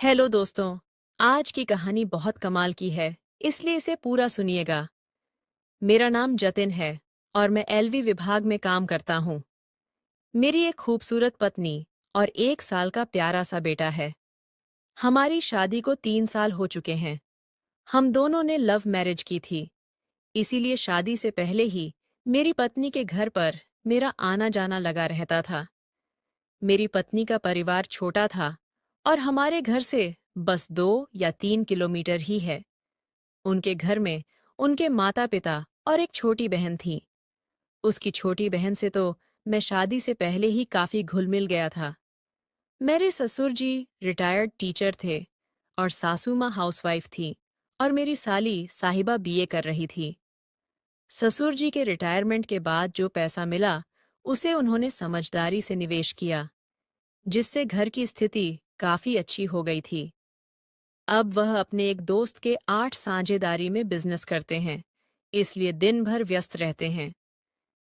Hello दोस्तों। आज की कहानी बहुत कमाल की है, इसलिए इसे पूरा सुनिएगा। मेरा नाम जतिन है और मैं एलवी विभाग में काम करता हूँ। मेरी एक खूबसूरत पत्नी और 1 साल का प्यारा सा बेटा है। हमारी शादी को 3 साल हो चुके हैं। हम दोनों ने लव मैरिज की थी, इसीलिए शादी से पहले ही मेरी पत्नी के घर पर मेरा आना जाना लगा रहता था। मेरी पत्नी का परिवार छोटा था और हमारे घर से बस 2 या 3 किलोमीटर ही है। उनके घर में उनके माता पिता और एक छोटी बहन थी। उसकी छोटी बहन से तो मैं शादी से पहले ही काफी घुल मिल गया था। मेरे ससुर जी रिटायर्ड टीचर थे और सासू माँ हाउसवाइफ थी और मेरी साली साहिबा बीए कर रही थी। ससुर जी के रिटायरमेंट के बाद जो पैसा मिला उसे उन्होंने समझदारी से निवेश किया, जिससे घर की स्थिति काफी अच्छी हो गई थी। अब वह अपने एक दोस्त के 8 साझेदारी में बिजनेस करते हैं, इसलिए दिन भर व्यस्त रहते हैं।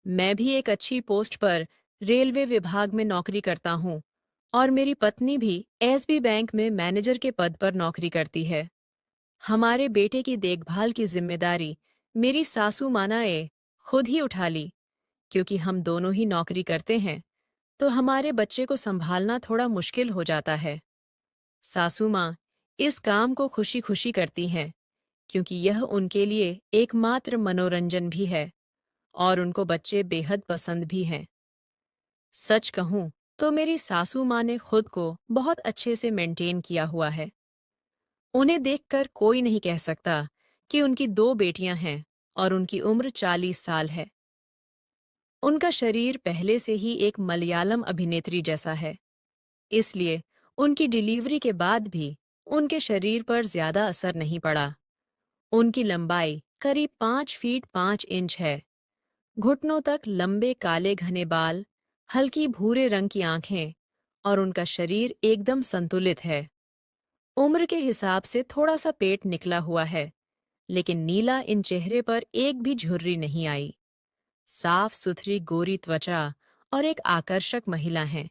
मैं भी एक अच्छी पोस्ट पर रेलवे विभाग में नौकरी करता हूँ और मेरी पत्नी भी एसबी बैंक में मैनेजर के पद पर नौकरी करती है। हमारे बेटे की देखभाल की जिम्मेदारी मेरी सासू माँ ने खुद ही उठा ली, क्योंकि हम दोनों ही नौकरी करते हैं तो हमारे बच्चे को संभालना थोड़ा मुश्किल हो जाता है। सासू माँ इस काम को खुशी खुशी करती हैं, क्योंकि यह उनके लिए एकमात्र मनोरंजन भी है और उनको बच्चे बेहद पसंद भी हैं। सच कहूं तो मेरी सासू माँ ने खुद को बहुत अच्छे से मेंटेन किया हुआ है। उन्हें देखकर कोई नहीं कह सकता कि उनकी 2 बेटियां हैं और उनकी उम्र 40 साल है। उनका शरीर पहले से ही एक मलयालम अभिनेत्री जैसा है, इसलिए उनकी डिलीवरी के बाद भी उनके शरीर पर ज्यादा असर नहीं पड़ा। उनकी लंबाई करीब 5 फीट 5 इंच है। घुटनों तक लंबे काले घने बाल, हल्की भूरे रंग की आंखें और उनका शरीर एकदम संतुलित है। उम्र के हिसाब से थोड़ा सा पेट निकला हुआ है, लेकिन नीला इन चेहरे पर एक भी झुर्री नहीं आई। साफ सुथरी गोरी त्वचा और एक आकर्षक महिला हैं।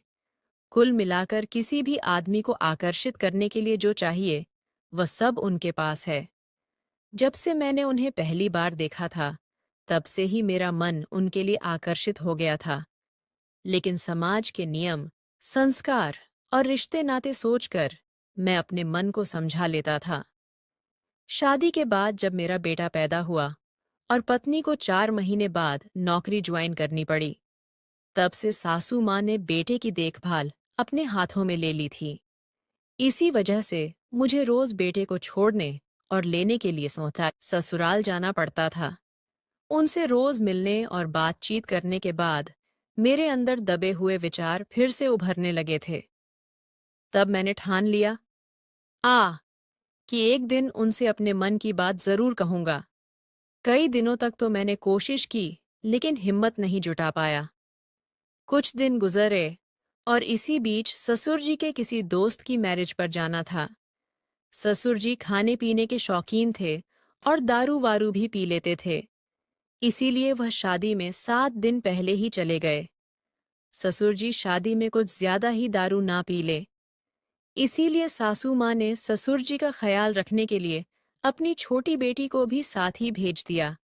कुल मिलाकर किसी भी आदमी को आकर्षित करने के लिए जो चाहिए वह सब उनके पास है। जब से मैंने उन्हें पहली बार देखा था, तब से ही मेरा मन उनके लिए आकर्षित हो गया था। लेकिन समाज के नियम, संस्कार और रिश्ते नाते सोचकर मैं अपने मन को समझा लेता था। शादी के बाद जब मेरा बेटा पैदा हुआ और पत्नी को 4 महीने बाद नौकरी ज्वाइन करनी पड़ी, तब से सासू माँ ने बेटे की देखभाल अपने हाथों में ले ली थी। इसी वजह से मुझे रोज बेटे को छोड़ने और लेने के लिए ससुराल जाना पड़ता था। उनसे रोज मिलने और बातचीत करने के बाद मेरे अंदर दबे हुए विचार फिर से उभरने लगे थे। तब मैंने ठान लिया कि एक दिन उनसे अपने मन की बात जरूर कहूंगा। कई दिनों तक तो मैंने कोशिश की, लेकिन हिम्मत नहीं जुटा पाया। कुछ दिन गुजरे और इसी बीच ससुर जी के किसी दोस्त की मैरिज पर जाना था। ससुर जी खाने पीने के शौकीन थे और दारू वारू भी पी लेते थे, इसीलिए वह शादी में 7 दिन पहले ही चले गए। ससुर जी शादी में कुछ ज्यादा ही दारू ना पी ले, इसीलिए सासू माँ ने ससुर जी का ख्याल रखने के लिए अपनी छोटी बेटी को भी साथ ही भेज दिया।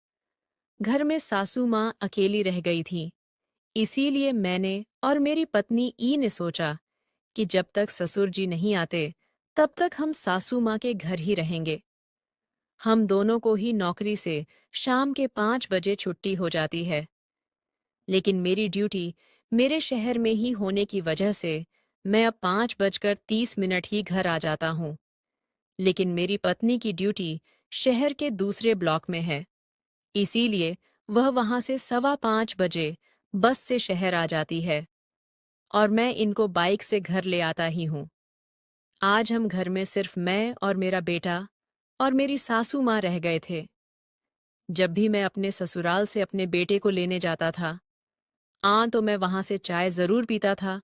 घर में सासू माँ अकेली रह गई थी, इसीलिए मैंने और मेरी पत्नी ई ने सोचा कि जब तक ससुर जी नहीं आते तब तक हम सासू माँ के घर ही रहेंगे। हम दोनों को ही नौकरी से शाम के 5 बजे छुट्टी हो जाती है, लेकिन मेरी ड्यूटी मेरे शहर में ही होने की वजह से मैं अब 5:30 ही घर आ जाता हूँ। लेकिन मेरी पत्नी की ड्यूटी शहर के दूसरे ब्लॉक में है, इसीलिए वह वहां से 5:15 बजे बस से शहर आ जाती है और मैं इनको बाइक से घर ले आता ही हूँ। आज हम घर में सिर्फ मैं और मेरा बेटा और मेरी सासू माँ रह गए थे। जब भी मैं अपने ससुराल से अपने बेटे को लेने जाता था, तो मैं वहां से चाय जरूर पीता था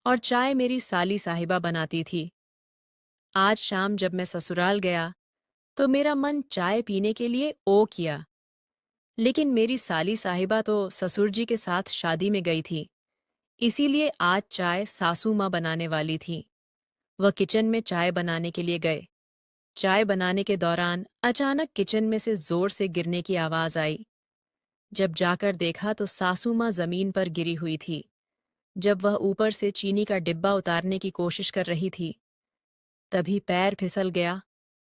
और चाय मेरी साली साहिबा बनाती थी। आज शाम जब मैं ससुराल गया तो मेरा मन चाय पीने के लिए ओ किया, लेकिन मेरी साली साहिबा तो ससुर जी के साथ शादी में गई थी, इसीलिए आज चाय सासू माँ बनाने वाली थी। वह किचन में चाय बनाने के लिए गए। चाय बनाने के दौरान अचानक किचन में से जोर से गिरने की आवाज आई। जब जाकर देखा तो सासू माँ जमीन पर गिरी हुई थी। जब वह ऊपर से चीनी का डिब्बा उतारने की कोशिश कर रही थी, तभी पैर फिसल गया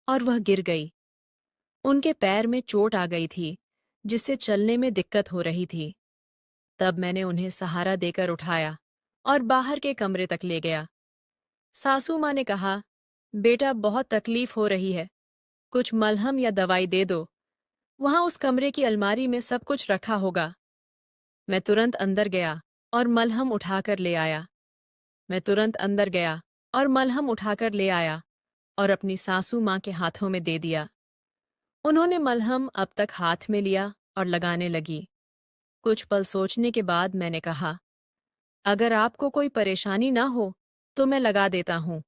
और वह गिर गई। उनके पैर में चोट आ गई थी, जिससे चलने में दिक्कत हो रही थी। तब मैंने उन्हें सहारा देकर उठाया और बाहर के कमरे तक ले गया। सासू माँ ने कहा, बेटा बहुत तकलीफ हो रही है, कुछ मलहम या दवाई दे दो। वहां उस कमरे की अलमारी में सब कुछ रखा होगा। मैं तुरंत अंदर गया और मलहम उठाकर ले आया। मैं तुरंत अंदर गया और मलहम उठाकर ले आया और अपनी सासू माँ के हाथों में दे दिया। उन्होंने मलहम अब तक हाथ में लिया और लगाने लगी। कुछ पल सोचने के बाद मैंने कहा, अगर आपको कोई परेशानी ना हो तो मैं लगा देता हूँ।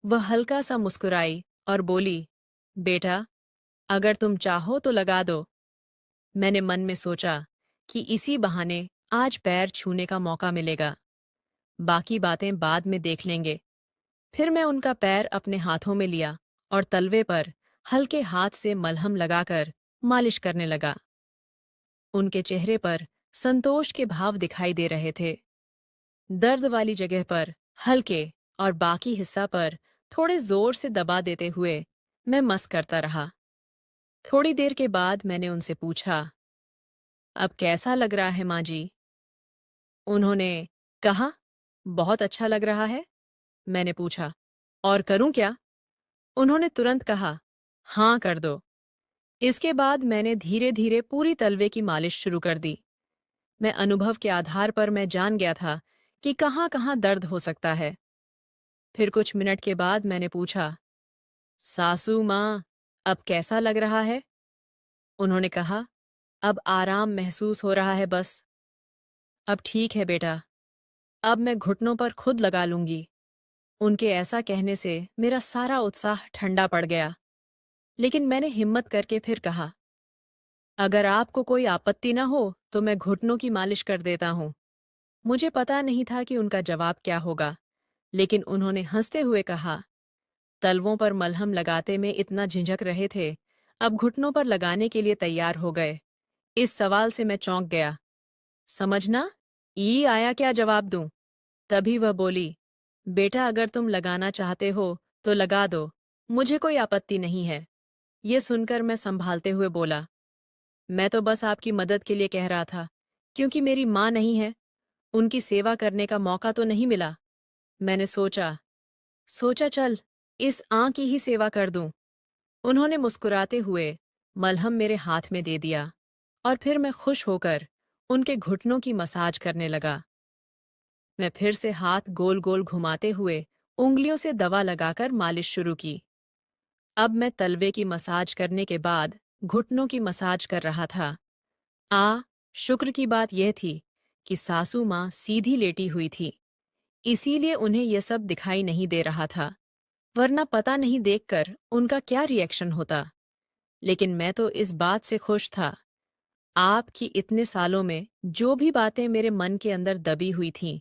वह हल्का सा मुस्कुराई और बोली, बेटा, अगर तुम चाहो तो लगा दो। मैंने मन में सोचा कि इसी बहाने आज पैर छूने का मौका मिलेगा। बाकी बातें बाद में देख लेंगे। फिर मैं उनका पैर अपने हाथों में लिया और तलवे पर हल्के हाथ से मलहम लगाकर मालिश करने लगा। उनके चेहरे पर संतोष के भाव दिखाई दे रहे थे। दर्द वाली जगह पर हल्के और बाकी हिस्सा पर थोड़े जोर से दबा देते हुए मैं मस करता रहा। थोड़ी देर के बाद मैंने उनसे पूछा, अब कैसा लग रहा है माँ जी? उन्होंने कहा, बहुत अच्छा लग रहा है। मैंने पूछा, और करूं क्या? उन्होंने तुरंत कहा, हाँ कर दो। इसके बाद मैंने धीरे धीरे पूरी तलवे की मालिश शुरू कर दी। मैं अनुभव के आधार पर मैं जान गया था कि कहाँ कहाँ दर्द हो सकता है। फिर कुछ मिनट के बाद मैंने पूछा, सासू माँ, अब कैसा लग रहा है? उन्होंने कहा, अब आराम महसूस हो रहा है बस। अब ठीक है बेटा, अब मैं घुटनों पर खुद लगा लूंगी। उनके ऐसा कहने से मेरा सारा उत्साह ठंडा पड़ गया। लेकिन मैंने हिम्मत करके फिर कहा, अगर आपको कोई आपत्ति न हो तो मैं घुटनों की मालिश कर देता हूँ। मुझे पता नहीं था कि उनका जवाब क्या होगा, लेकिन उन्होंने हंसते हुए कहा, तलवों पर मलहम लगाते में इतना झिझक रहे थे, अब घुटनों पर लगाने के लिए तैयार हो गए। इस सवाल से मैं चौंक गया। समझना, ई आया क्या जवाब दूं? तभी वह बोली, बेटा अगर तुम लगाना चाहते हो तो लगा दो, मुझे कोई आपत्ति नहीं है। ये सुनकर मैं संभालते हुए बोला, मैं तो बस आपकी मदद के लिए कह रहा था, क्योंकि मेरी माँ नहीं है, उनकी सेवा करने का मौका तो नहीं मिला। मैंने सोचा सोचा चल, इस की ही सेवा कर दूं। उन्होंने मुस्कुराते हुए मलहम मेरे हाथ में दे दिया और फिर मैं खुश होकर उनके घुटनों की मसाज करने लगा। मैं फिर से हाथ गोल गोल घुमाते हुए उंगलियों से दवा लगाकर मालिश शुरू की। अब मैं तलवे की मसाज करने के बाद घुटनों की मसाज कर रहा था। शुक्र की बात यह थी कि सासू माँ सीधी लेटी हुई थी, इसीलिए उन्हें यह सब दिखाई नहीं दे रहा था, वरना पता नहीं देखकर उनका क्या रिएक्शन होता। लेकिन मैं तो इस बात से खुश था। आपकी इतने सालों में जो भी बातें मेरे मन के अंदर दबी हुई थीं,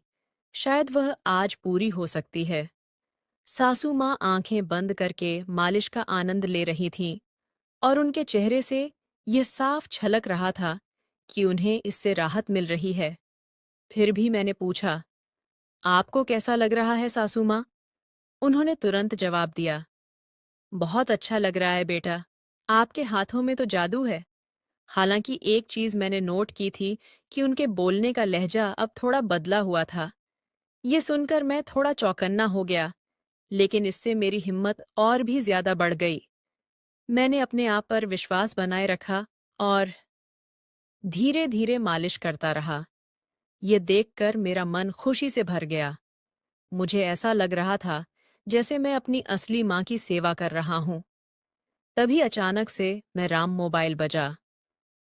शायद वह आज पूरी हो सकती है। सासू माँ आंखें बंद करके मालिश का आनंद ले रही थीं और उनके चेहरे से यह साफ झलक रहा था कि उन्हें इससे राहत मिल रही है। फिर भी मैंने पूछा, आपको कैसा लग रहा है सासू माँ? उन्होंने तुरंत जवाब दिया, बहुत अच्छा लग रहा है बेटा, आपके हाथों में तो जादू है। हालांकि एक चीज मैंने नोट की थी कि उनके बोलने का लहजा अब थोड़ा बदला हुआ था। ये सुनकर मैं थोड़ा चौकन्ना हो गया, लेकिन इससे मेरी हिम्मत और भी ज्यादा बढ़ गई। मैंने अपने आप पर विश्वास बनाए रखा और धीरे धीरे मालिश करता रहा। ये देखकर मेरा मन खुशी से भर गया। मुझे ऐसा लग रहा था जैसे मैं अपनी असली माँ की सेवा कर रहा हूँ। तभी अचानक से मेरा मोबाइल बजा।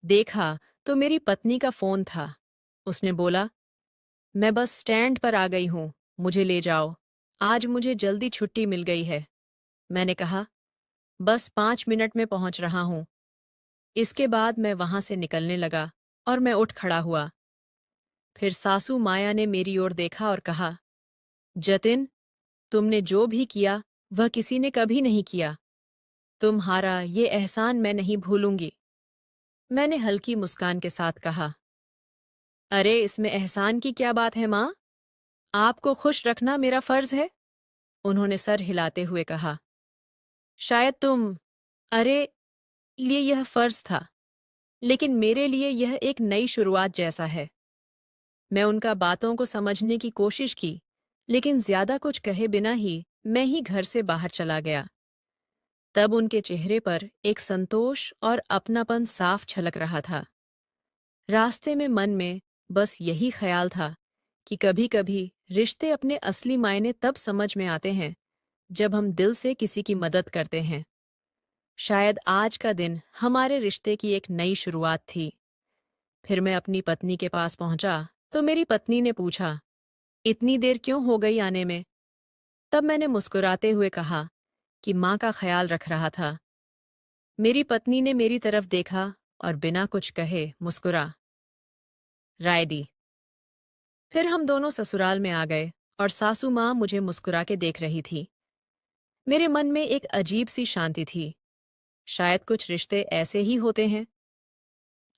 देखा तो मेरी पत्नी का फोन था। उसने बोला, मैं बस स्टैंड पर आ गई हूँ, मुझे ले जाओ, आज मुझे जल्दी छुट्टी मिल गई है। मैंने कहा, बस 5 मिनट में पहुंच रहा हूँ। इसके बाद मैं वहां से निकलने लगा और मैं उठ खड़ा हुआ। फिर सासू माया ने मेरी ओर देखा और कहा, जतिन, तुमने जो भी किया वह किसी ने कभी नहीं किया। तुम्हारा ये एहसान मैं नहीं भूलूंगी। मैंने हल्की मुस्कान के साथ कहा। अरे इसमें एहसान की क्या बात है माँ? आपको खुश रखना मेरा फर्ज है। उन्होंने सर हिलाते हुए कहा। शायद अरे लिए यह फर्ज था, लेकिन मेरे लिए यह एक नई शुरुआत जैसा है। मैं उनका बातों को समझने की कोशिश की, लेकिन ज्यादा कुछ कहे बिना ही मैं ही घर से बाहर चला गया। तब उनके चेहरे पर एक संतोष और अपनापन साफ झलक रहा था। रास्ते में मन में बस यही ख्याल था कि कभी-कभी रिश्ते अपने असली मायने तब समझ में आते हैं जब हम दिल से किसी की मदद करते हैं। शायद आज का दिन हमारे रिश्ते की एक नई शुरुआत थी। फिर मैं अपनी पत्नी के पास पहुंचा तो मेरी पत्नी ने पूछा, इतनी देर क्यों हो गई आने में? तब मैंने मुस्कुराते हुए कहा कि माँ का ख्याल रख रहा था। मेरी पत्नी ने मेरी तरफ देखा और बिना कुछ कहे मुस्कुरा राय दी। फिर हम दोनों ससुराल में आ गए और सासू माँ मुझे मुस्कुरा के देख रही थी। मेरे मन में एक अजीब सी शांति थी। शायद कुछ रिश्ते ऐसे ही होते हैं।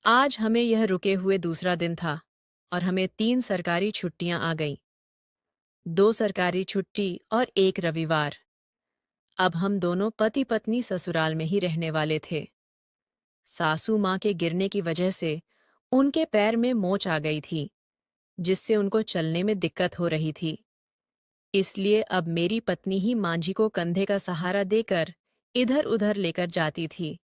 आज हमें यह रुके हुए दूसरा दिन था और हमें 3 सरकारी छुट्टियां आ गईं। 2 सरकारी छुट्टी और 1 रविवार। अब हम दोनों पति पत्नी ससुराल में ही रहने वाले थे। सासू माँ के गिरने की वजह से उनके पैर में मोच आ गई थी, जिससे उनको चलने में दिक्कत हो रही थी। इसलिए अब मेरी पत्नी ही मांझी को कंधे का सहारा देकर इधर-उधर लेकर जाती थी।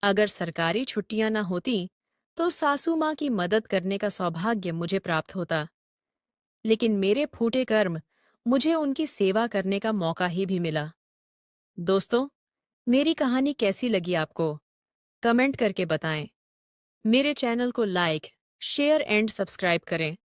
अगर सरकारी छुट्टियां न होती, तो सासू माँ की मदद करने का सौभाग्य मुझे प्राप्त होता। लेकिन मेरे फूटे कर्म मुझे उनकी सेवा करने का मौका ही भी मिला। दोस्तों, मेरी कहानी कैसी लगी आपको? कमेंट करके बताएं। मेरे चैनल को लाइक, शेयर एंड सब्सक्राइब करें